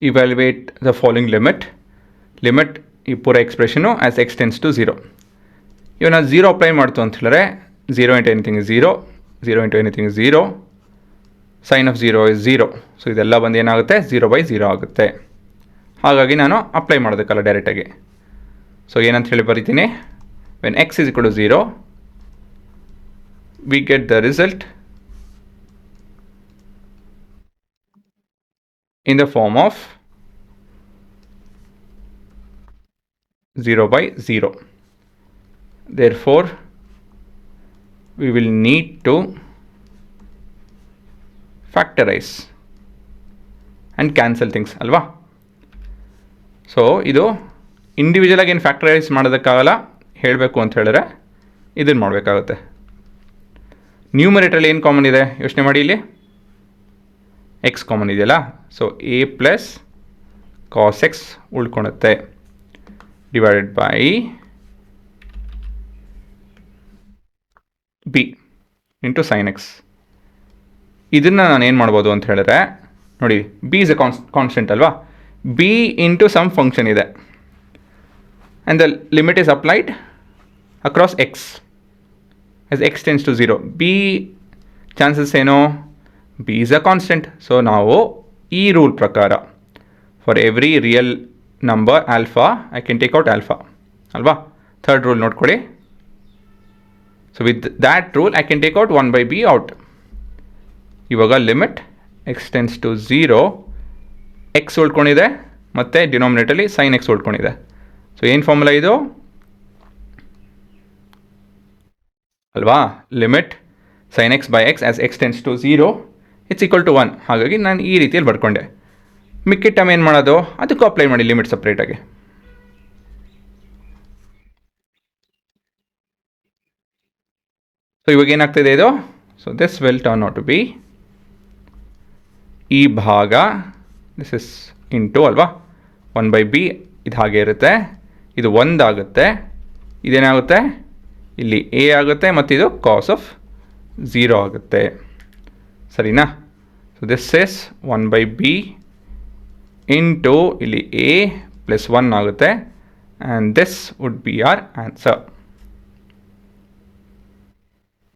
evaluate the following limit ಈ ಪೂರ expression as x tends to 0. ಇವಾಗ ನಾವು 0 ಅಪ್ಲೈ ಮಾಡ್ತು ಅಂತ ಹೇಳಿದ್ರೆ 0 into anything is 0, 0 into anything is 0, sine of 0 is 0. So ಇದೆಲ್ಲ ಬಂದು ಏನಾಗುತ್ತೆ 0/0 ಆಗುತ್ತೆ. ಹಾಗಾಗಿ ನಾನು ಅಪ್ಲೈ ಮಾಡೋದಕ್ಕಲ್ಲ ಡೈರೆಕ್ಟಾಗಿ. ಸೊ ಏನಂತ ಹೇಳಿ ಬರೀತೀನಿ, when x is equal to 0 we get the result in the form of 0/0. Therefore, we will need to factorize and cancel things ಅಲ್ವಾ. ಸೊ ಇದು ಇಂಡಿವಿಜುವಲಾಗಿ ಏನು ಫ್ಯಾಕ್ಟರೈಸ್ ಮಾಡೋದಕ್ಕಾಗಲ್ಲ, ಹೇಳಬೇಕು ಅಂತ ಹೇಳಿದ್ರೆ ಇದನ್ನು ಮಾಡಬೇಕಾಗುತ್ತೆ. ನ್ಯೂಮರೇಟರಲ್ಲಿ ಏನು ಕಾಮನ್ ಇದೆ ಯೋಚನೆ ಮಾಡಿ. ಇಲ್ಲಿ ಎಕ್ಸ್ ಕಾಮನ್ ಇದೆಯಲ್ಲ, so a plus cos x ಉಳ್ಕೊಳುತ್ತೆ divided by b into sine x. ಇದನ್ನು ನಾನು ಏನು ಮಾಡ್ಬೋದು ಅಂತ ಹೇಳಿದ್ರೆ, ನೋಡಿ ಬಿ ಇಸ್ ಎ ಕಾನ್ಸ್ಟೆಂಟ್ ಅಲ್ವಾ, ಬಿ ಇಂಟು ಸಮ್ ಫಂಕ್ಷನ್ ಇದೆ and the limit is applied across x as x tends to 0. B chances ಏನು, b is a constant. So ನಾವು ಈ ರೂಲ್ ಪ್ರಕಾರ for every real number alpha I can take out alpha ಅಲ್ವಾ. Third rule ನೋಡ್ಕೊಳ್ಳಿ. So with that rule I can take out 1/b out. ಇವಾಗ limit x tends to 0, x ಉಳ್ಕೊಂಡಿದೆ ಮತ್ತು ಡಿನಾಮಿನೇಟಲ್ಲಿ sine x ಉಳ್ಕೊಂಡಿದೆ. ಸೊ ಏನು formula ಇದು ಅಲ್ವಾ, limit sine x by x as x tends to 0 it's equal to 1. ಹಾಗಾಗಿ ನಾನು ಈ ರೀತಿಯಲ್ಲಿ ಬರ್ಕೊಂಡೆ. ಮಿಕ್ಕಿದ ಟೈಮ್ ಏನು ಮಾಡೋದು, ಅದಕ್ಕೂ ಅಪ್ಲೈ ಮಾಡಿ ಲಿಮಿಟ್ ಸಪ್ರೇಟಾಗಿ. ಸೊ ಇವಾಗ ಏನಾಗ್ತಿದೆ ಇದು, so this will turn out to be ಈ ಭಾಗ ದಿಸ್ ಇಸ್ ಇಂಟು ಅಲ್ವಾ 1/b. ಇದು ಹಾಗೆ ಇರುತ್ತೆ, ಇದು 1 ಆಗುತ್ತೆ, ಇದೇನಾಗುತ್ತೆ ಇಲ್ಲಿ ಎ ಆಗುತ್ತೆ ಮತ್ತು ಇದು ಕಾಸ್ ಆಫ್ 0 ಆಗುತ್ತೆ. ಸರಿನಾ. So this is 1/b into ಇಲ್ಲಿ ಎ ಪ್ಲಸ್ 1 ಆಗುತ್ತೆ and this would be our answer.